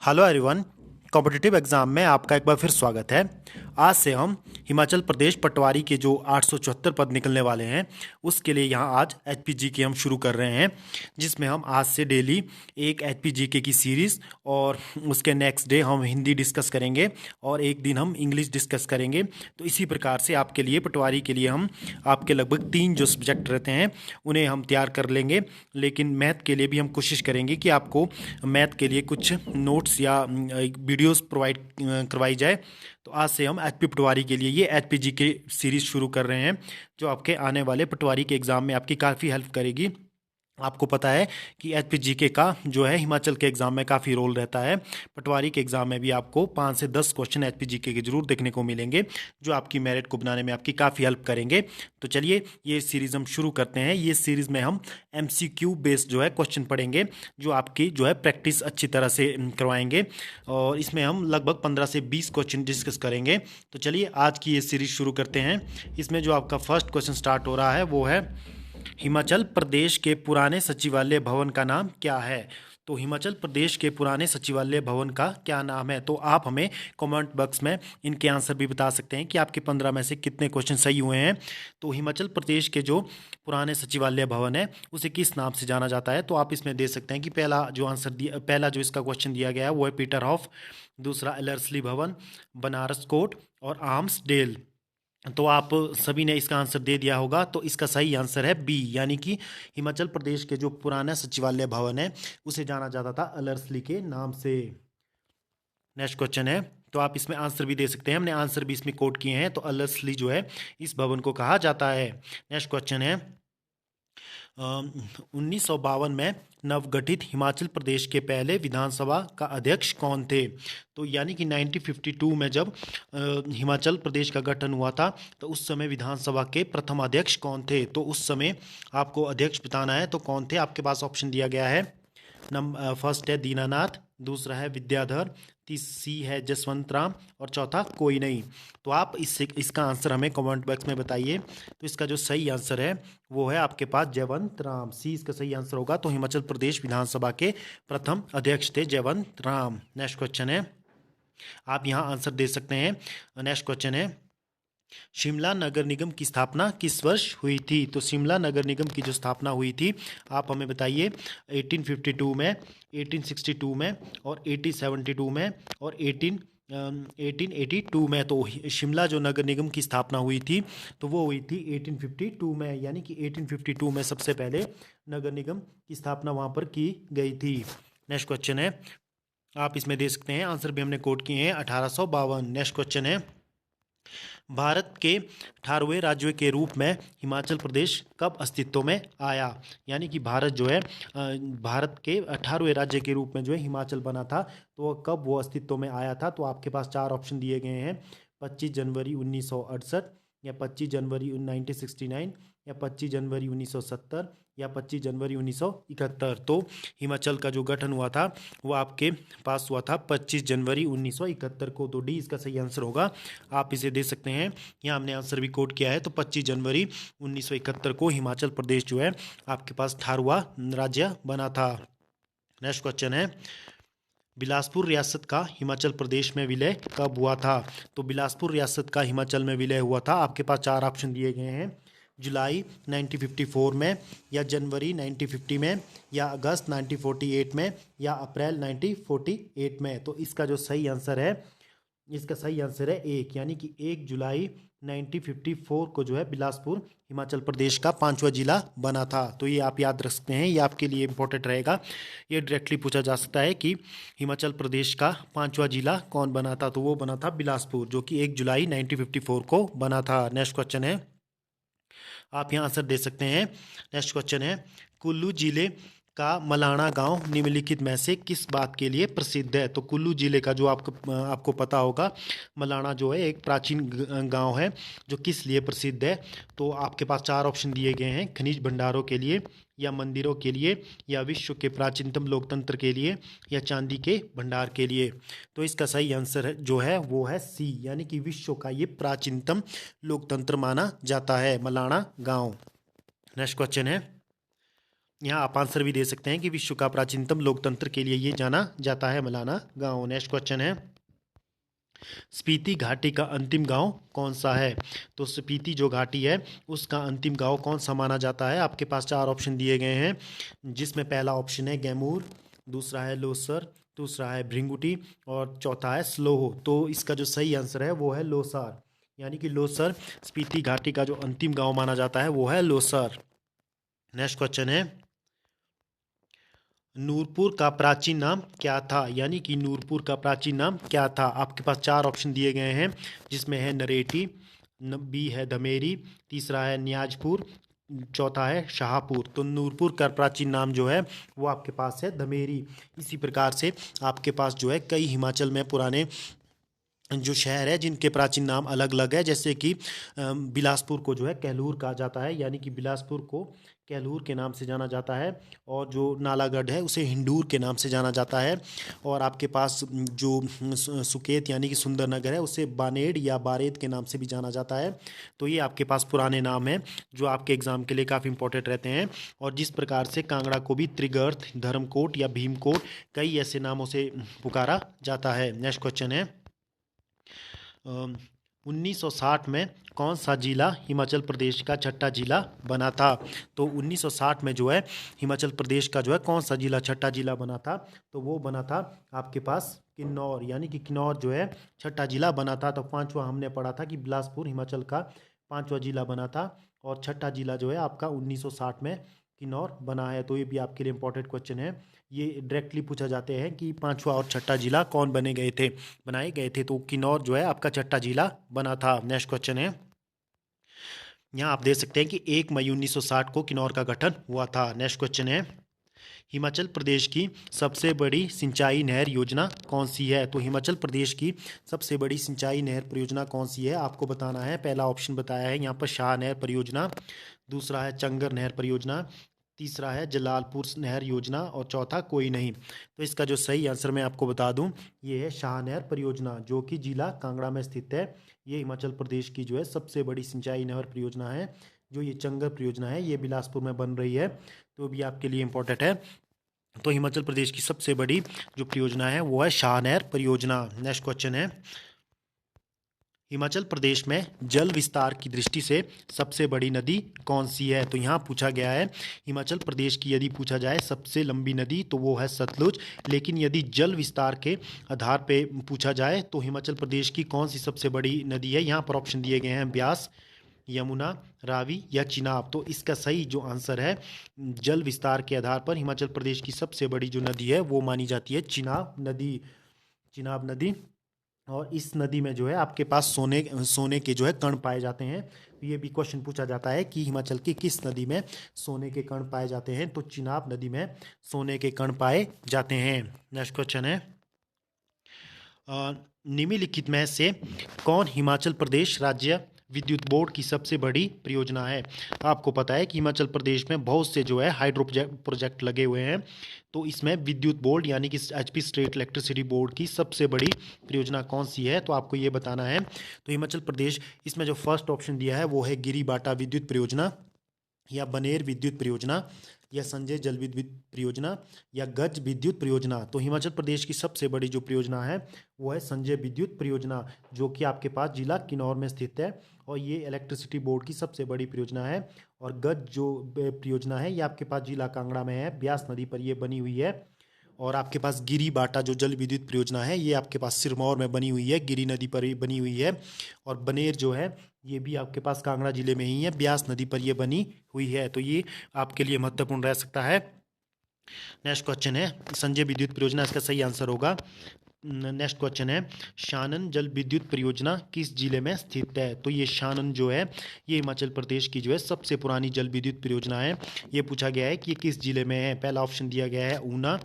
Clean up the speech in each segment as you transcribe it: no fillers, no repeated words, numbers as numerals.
Hello everyone. Competitive exam में आपका एक बार फिर स्वागत है। आज से हम हिमाचल प्रदेश पटवारी के जो 874 पद निकलने वाले हैं उसके लिए यहाँ आज एचपीजी के हम शुरू कर रहे हैं, जिसमें हम आज से डेली एक एचपीजीके की सीरीज़ और उसके नेक्स्ट डे हम हिंदी डिस्कस करेंगे और एक दिन हम इंग्लिश डिस्कस करेंगे। तो इसी प्रकार से आपके लिए पटवारी के लिए हम आपके लगभग 3 जो सब्जेक्ट रहते हैं उन्हें हम तैयार कर लेंगे, लेकिन मैथ के लिए भी हम कोशिश करेंगे कि आपको मैथ के लिए कुछ नोट्स या वीडियोस प्रोवाइड करवाई जाए। तो आज से हम एचपी पटवारी के लिए ये एचपीजी के सीरीज़ शुरू कर रहे हैं, जो आपके आने वाले पटवारी के एग्ज़ाम में आपकी काफ़ी हेल्प करेगी। आपको पता है कि एचपीजीके का जो है हिमाचल के एग्ज़ाम में काफ़ी रोल रहता है। पटवारी के एग्ज़ाम में भी आपको 5 से 10 क्वेश्चन एचपीजीके के जरूर देखने को मिलेंगे, जो आपकी मेरिट को बनाने में आपकी काफ़ी हेल्प करेंगे। तो चलिए ये सीरीज़ हम शुरू करते हैं। ये सीरीज़ में हम एमसीक्यू बेस्ड जो है क्वेश्चन पढ़ेंगे, जो आपकी जो है प्रैक्टिस अच्छी तरह से करवाएंगे, और इसमें हम लगभग 15 से 20 क्वेश्चन डिस्कस करेंगे। तो चलिए आज की ये सीरीज़ शुरू करते हैं। इसमें जो आपका फर्स्ट क्वेश्चन स्टार्ट हो रहा है वो है, हिमाचल प्रदेश के पुराने सचिवालय भवन का नाम क्या है। तो हिमाचल प्रदेश के पुराने सचिवालय भवन का क्या नाम है। तो आप हमें कमेंट बॉक्स में इनके आंसर भी बता सकते हैं कि आपके 15 में से कितने क्वेश्चन सही हुए हैं। तो हिमाचल प्रदेश के जो पुराने सचिवालय भवन है उसे किस नाम से जाना जाता है। तो आप इसमें दे सकते हैं कि पहला जो इसका क्वेश्चन दिया गया है वो है पीटर हॉफ, दूसरा एलर्सली भवन, बनारस कोर्ट और आर्म्स डेल। तो आप सभी ने इसका आंसर दे दिया होगा। तो इसका सही आंसर है बी, यानी कि हिमाचल प्रदेश के जो पुराना सचिवालय भवन है उसे जाना जाता था अलर्सली के नाम से। नेक्स्ट क्वेश्चन है, तो आप इसमें आंसर भी दे सकते हैं, हमने आंसर भी इसमें कोट किए हैं। तो अलर्सली जो है इस भवन को कहा जाता है। नेक्स्ट क्वेश्चन है, 1952 में नवगठित हिमाचल प्रदेश के पहले विधानसभा का अध्यक्ष कौन थे। तो यानी कि 1952 में जब हिमाचल प्रदेश का गठन हुआ था तो उस समय विधानसभा के प्रथम अध्यक्ष कौन थे। तो उस समय आपको अध्यक्ष बताना है, तो कौन थे। आपके पास ऑप्शन दिया गया है, फर्स्ट है दीनानाथ, दूसरा है विद्याधर, तीसरी है जसवंत राम और चौथा कोई नहीं। तो आप इसका आंसर हमें कमेंट बॉक्स में बताइए। तो इसका जो सही आंसर है वो है आपके पास जयवंत राम, सी इसका सही आंसर होगा। तो हिमाचल प्रदेश विधानसभा के प्रथम अध्यक्ष थे जयवंत राम। नेक्स्ट क्वेश्चन है, आप यहाँ आंसर दे सकते हैं। नेक्स्ट क्वेश्चन है, शिमला नगर निगम की स्थापना किस वर्ष हुई थी। तो शिमला नगर निगम की जो स्थापना हुई थी आप हमें बताइए, 1852 में, 1862 में और 1872 में और 1882 में। तो शिमला जो नगर निगम की स्थापना हुई थी तो वो हुई थी 1852 में, यानी कि 1852 में सबसे पहले नगर निगम की स्थापना वहाँ पर की गई थी। नेक्स्ट क्वेश्चन है, आप इसमें दे सकते हैं, आंसर भी हमने कोट किए हैं 1852। नेक्स्ट क्वेश्चन है, भारत के 18वें राज्य के रूप में हिमाचल प्रदेश कब अस्तित्व में आया। यानी कि भारत जो है भारत के 18वें राज्य के रूप में जो है हिमाचल बना था, तो वह कब वो अस्तित्व में आया था। तो आपके पास 4 ऑप्शन दिए गए हैं, 25 जनवरी 1968 या 25 जनवरी 1969 या 25 जनवरी 1970 या 25 जनवरी 1971। तो हिमाचल का जो गठन हुआ था वो आपके पास हुआ था 25 जनवरी 1971 को। तो डी इसका सही आंसर होगा। आप इसे दे सकते हैं, यहाँ हमने आंसर भी कोट किया है। तो 25 जनवरी 1971 को हिमाचल प्रदेश जो है आपके पास 18वां राज्य बना था। नेक्स्ट क्वेश्चन है, बिलासपुर रियासत का हिमाचल प्रदेश में विलय कब हुआ था। तो बिलासपुर रियासत का हिमाचल में विलय हुआ था, आपके पास 4 ऑप्शन दिए गए हैं, जुलाई 1954 में या जनवरी 1950 में या अगस्त 1948 में या अप्रैल 1948 में। तो इसका जो सही आंसर है, इसका सही आंसर है 1, यानी कि 1 जुलाई 1954 को जो है बिलासपुर हिमाचल प्रदेश का 5वां जिला बना था। तो ये आप याद रख सकते हैं, ये आपके लिए इंपॉर्टेंट रहेगा। ये डायरेक्टली पूछा जा सकता है कि हिमाचल प्रदेश का 5वां जिला कौन बना था। तो वो बना था बिलासपुर, जो कि 1 जुलाई 1954 को बना था। नेक्स्ट क्वेश्चन है, आप यहाँ आंसर दे सकते हैं। नेक्स्ट क्वेश्चन है, कुल्लू जिले का मलाणा गांव निम्नलिखित में से किस बात के लिए प्रसिद्ध है। तो कुल्लू जिले का जो आपको पता होगा, मलाणा जो है एक प्राचीन गांव है, जो किस लिए प्रसिद्ध है। तो आपके पास 4 ऑप्शन दिए गए हैं, खनिज भंडारों के लिए या मंदिरों के लिए या विश्व के प्राचीनतम लोकतंत्र के लिए या चांदी के भंडार के लिए। तो इसका सही आंसर जो है वो है सी, यानी कि विश्व का ये प्राचीनतम लोकतंत्र माना जाता है मलाणा गांव। नेक्स्ट क्वेश्चन है, यहाँ आप आंसर भी दे सकते हैं कि विश्व का प्राचीनतम लोकतंत्र के लिए ये जाना जाता है मलाना गांव। नेक्स्ट क्वेश्चन है, स्पीति घाटी का अंतिम गांव कौन सा है? तो स्पीति जो घाटी है उसका अंतिम गांव कौन सा माना जाता है? आपके पास 4 ऑप्शन दिए गए हैं, जिसमें पहला ऑप्शन है गैमूर, दूसरा है लोसर, दूसरा है भृंगुटी और चौथा है स्लोहो। तो इसका जो सही आंसर है वो है लोसार, यानी कि लोसर स्पीति घाटी का जो अंतिम गांव माना जाता है वो है लोसर। नेक्स्ट क्वेश्चन है, नूरपुर का प्राचीन नाम क्या था? यानी कि नूरपुर का प्राचीन नाम क्या था? आपके पास 4 ऑप्शन दिए गए हैं, जिसमें है नरेटी, बी है धमेरी, तीसरा है न्याजपुर, चौथा है शाहपुर। तो नूरपुर का प्राचीन नाम जो है वो आपके पास है धमेरी। इसी प्रकार से आपके पास जो है कई हिमाचल में पुराने जो शहर है जिनके प्राचीन नाम अलग अलग है, जैसे कि बिलासपुर को जो है कहलूर कहा जाता है, यानी कि बिलासपुर को कहलूर के नाम से जाना जाता है, और जो नालागढ़ है उसे हिंडूर के नाम से जाना जाता है, और आपके पास जो सुकेत यानी कि सुंदरनगर है उसे बानेड़ या बारेत के नाम से भी जाना जाता है। तो ये आपके पास पुराने नाम हैं जो आपके एग्जाम के लिए काफ़ी इंपॉर्टेंट रहते हैं। और जिस प्रकार से कांगड़ा को भी त्रिगर्त, धर्मकोट या भीमकोट कई ऐसे नामों से पुकारा जाता है। नेक्स्ट क्वेश्चन है, 1960 में कौन सा जिला हिमाचल प्रदेश का छठा जिला बना था? तो 1960 में जो है हिमाचल प्रदेश का जो है कौन सा जिला छठा जिला बना था? तो वो बना था आपके पास किन्नौर, यानी कि किन्नौर जो है छठा जिला बना था। तो पांचवा हमने पढ़ा था कि बिलासपुर हिमाचल का पांचवा जिला बना था, और छठा जिला जो है आपका 1960 में किन्नौर बना है। तो ये भी आपके लिए इंपॉर्टेंट क्वेश्चन है, ये डायरेक्टली पूछा जाते हैं कि पांचवा और छठा जिला कौन बनाए गए थे। तो किन्नौर जो है आपका छठा जिला बना था। नेक्स्ट क्वेश्चन है, यहाँ आप देख सकते हैं कि 1 मई 1960 को किन्नौर का गठन हुआ था। नेक्स्ट क्वेश्चन है, हिमाचल प्रदेश की सबसे बड़ी सिंचाई नहर योजना कौन सी है? तो हिमाचल प्रदेश की सबसे बड़ी सिंचाई नहर परियोजना कौन सी है आपको बताना है। पहला ऑप्शन बताया है यहाँ पर शाह नहर परियोजना, दूसरा है चंगर नहर परियोजना, तीसरा है जलालपुर नहर योजना, और चौथा कोई नहीं। तो इसका जो सही आंसर मैं आपको बता दूं, ये है शाह नहर परियोजना, जो कि जिला कांगड़ा में स्थित है। ये हिमाचल प्रदेश की जो है सबसे बड़ी सिंचाई नहर परियोजना है। जो ये चंगर परियोजना है ये बिलासपुर में बन रही है, तो भी आपके लिए इंपॉर्टेंट है। तो हिमाचल प्रदेश की सबसे बड़ी जो परियोजना है वो है शाह नहर परियोजना। नेक्स्ट क्वेश्चन है, हिमाचल प्रदेश में जल विस्तार की दृष्टि से सबसे बड़ी नदी कौन सी है? तो यहाँ पूछा गया है हिमाचल प्रदेश की यदि पूछा जाए सबसे लंबी नदी तो वो है सतलुज, लेकिन यदि जल विस्तार के आधार पे पूछा जाए तो हिमाचल प्रदेश की कौन सी सबसे बड़ी नदी है? यहाँ पर ऑप्शन दिए गए हैं ब्यास, यमुना, रावी या चिनाब। तो इसका सही जो आंसर है, जल विस्तार के आधार पर हिमाचल प्रदेश की सबसे बड़ी जो नदी है वो मानी जाती है चिनाब नदी। चिनाब नदी, और इस नदी में जो है आपके पास सोने सोने के जो है कण पाए जाते हैं। तो ये भी क्वेश्चन पूछा जाता है कि हिमाचल की किस नदी में सोने के कण पाए जाते हैं? तो चिनाब नदी में सोने के कण पाए जाते हैं। नेक्स्ट क्वेश्चन है, निम्नलिखित में से कौन हिमाचल प्रदेश राज्य विद्युत बोर्ड की सबसे बड़ी परियोजना है? आपको पता है कि हिमाचल प्रदेश में बहुत से जो है हाइड्रो प्रोजेक्ट लगे हुए हैं, तो इसमें विद्युत बोर्ड यानी कि एचपी स्टेट इलेक्ट्रिसिटी बोर्ड की सबसे बड़ी परियोजना कौन सी है? तो आपको ये बताना है। तो हिमाचल प्रदेश, इसमें जो फर्स्ट ऑप्शन दिया है वो है गिरिबाटा विद्युत परियोजना, या बनेर विद्युत परियोजना, या संजय जल विद्युत परियोजना, या गज विद्युत परियोजना। तो हिमाचल प्रदेश की सबसे बड़ी जो परियोजना है वो है संजय विद्युत परियोजना, जो कि आपके पास जिला किन्नौर में स्थित है, और ये इलेक्ट्रिसिटी बोर्ड की सबसे बड़ी परियोजना है। और गज जो परियोजना है ये आपके पास जिला कांगड़ा में है, ब्यास नदी पर ये बनी हुई है। और आपके पास गिरी बाटा जो जल विद्युत परियोजना है ये आपके पास सिरमौर में बनी हुई है, गिरी नदी पर ही बनी हुई है। और बनेर जो है ये भी आपके पास कांगड़ा जिले में ही है, ब्यास नदी पर ये बनी हुई है। तो ये आपके लिए महत्वपूर्ण रह सकता है। नेक्स्ट क्वेश्चन है, संजय विद्युत परियोजना इसका सही आंसर होगा। नेक्स्ट क्वेश्चन है, शानन जल विद्युत परियोजना किस जिले में स्थित है? तो ये शानन जो है ये हिमाचल प्रदेश की जो है सबसे पुरानी जल विद्युत परियोजना है। ये पूछा गया है कि ये किस जिले में है। पहला ऑप्शन दिया गया है ऊना,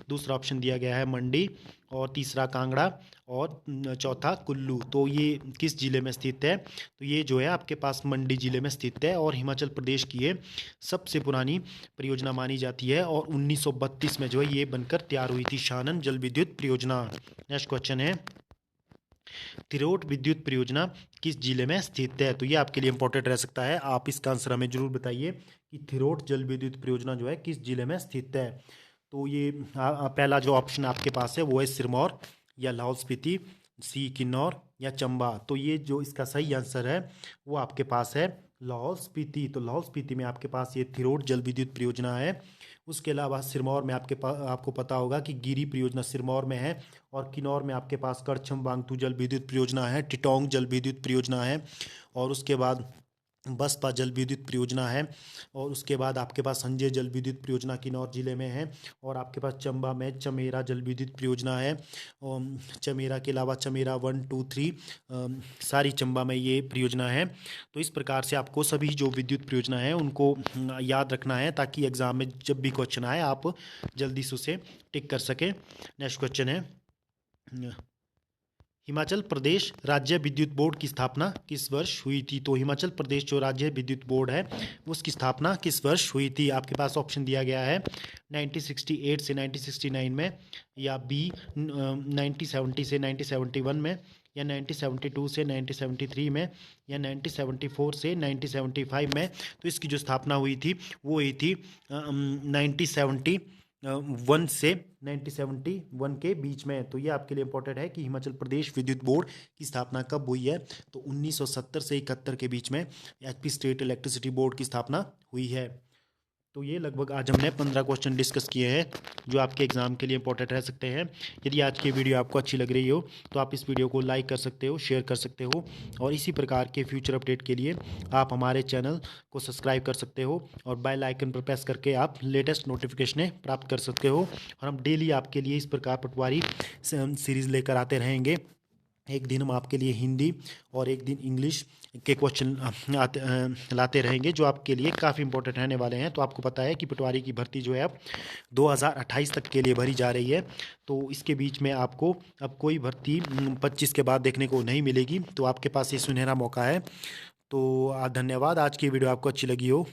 दूसरा ऑप्शन दिया गया है मंडी, और तीसरा कांगड़ा, और चौथा कुल्लू। तो ये किस जिले में स्थित है? तो ये जो है आपके पास मंडी जिले में स्थित है, और हिमाचल प्रदेश की ये सबसे पुरानी परियोजना मानी जाती है, और 1932 में जो है ये बनकर तैयार हुई थी शानन जल विद्युत परियोजना। नेक्स्ट क्वेश्चन है, तिरोट विद्युत परियोजना किस जिले में स्थित है? तो ये आपके लिए इंपॉर्टेंट रह सकता है, आप इसका आंसर हमें जरूर बताइए कि थिरोट जल विद्युत परियोजना जो है किस जिले में स्थित है। तो ये पहला जो ऑप्शन आपके पास है वो है सिरमौर या लाहौल स्पीति, सी किन्नौर या चंबा। तो ये जो इसका सही आंसर है वो आपके पास है लाहौल स्पीति। तो लाहौल स्पीति में आपके पास ये थिरोट जल विद्युत परियोजना है। उसके अलावा सिरमौर में आपके पास, आपको पता होगा कि गिरी परियोजना सिरमौर में है, और किन्नौर में आपके पास करछम वांगतू जल विद्युत परियोजना है, टिटोंग जल विद्युत परियोजना है, और उसके बाद बसपा जल विद्युत परियोजना है, और उसके बाद आपके पास संजय जल विद्युत परियोजना किन्नौर जिले में है, और आपके पास चंबा में चमेरा जल विद्युत परियोजना है। चमेरा के अलावा चमेरा 1, 2, 3 सारी चंबा में ये परियोजना है। तो इस प्रकार से आपको सभी जो विद्युत परियोजना है उनको याद रखना है, ताकि एग्जाम में जब भी क्वेश्चन आए आप जल्दी से उसे टिक कर सकें। नेक्स्ट क्वेश्चन है, हिमाचल प्रदेश राज्य विद्युत बोर्ड की स्थापना किस वर्ष हुई थी। तो हिमाचल प्रदेश जो राज्य विद्युत बोर्ड है उसकी स्थापना किस वर्ष हुई थी। आपके पास ऑप्शन दिया गया है 1968 से 1969 में, या बी 1970 से 1971 में, या 1972 से 1973 में, या 1974 से 1975 में। तो इसकी जो स्थापना हुई थी वो हुई थी 1971 से 1971 के बीच में। तो ये आपके लिए इंपॉर्टेंट है कि हिमाचल प्रदेश विद्युत बोर्ड की स्थापना कब हुई है। तो 1970 से 71 के बीच में एचपी स्टेट इलेक्ट्रिसिटी बोर्ड की स्थापना हुई है। तो ये लगभग आज हमने 15 क्वेश्चन डिस्कस किए हैं जो आपके एग्जाम के लिए इंपॉर्टेंट रह सकते हैं। यदि आज की वीडियो आपको अच्छी लग रही हो तो आप इस वीडियो को लाइक कर सकते हो, शेयर कर सकते हो, और इसी प्रकार के फ्यूचर अपडेट के लिए आप हमारे चैनल को सब्सक्राइब कर सकते हो, और बेल आइकन पर प्रेस करके आप लेटेस्ट नोटिफिकेशनें प्राप्त कर सकते हो। और हम डेली आपके लिए इस प्रकार पटवारी सीरीज़ लेकर आते रहेंगे। एक दिन हम आपके लिए हिंदी और एक दिन इंग्लिश के क्वेश्चन लाते रहेंगे जो आपके लिए काफ़ी इंपॉर्टेंट रहने वाले हैं। तो आपको पता है कि पटवारी की भर्ती जो है अब 2028 तक के लिए भरी जा रही है। तो इसके बीच में आपको अब कोई भर्ती 25 के बाद देखने को नहीं मिलेगी। तो आपके पास ये सुनहरा मौका है। तो धन्यवाद। आज की वीडियो आपको अच्छी लगी हो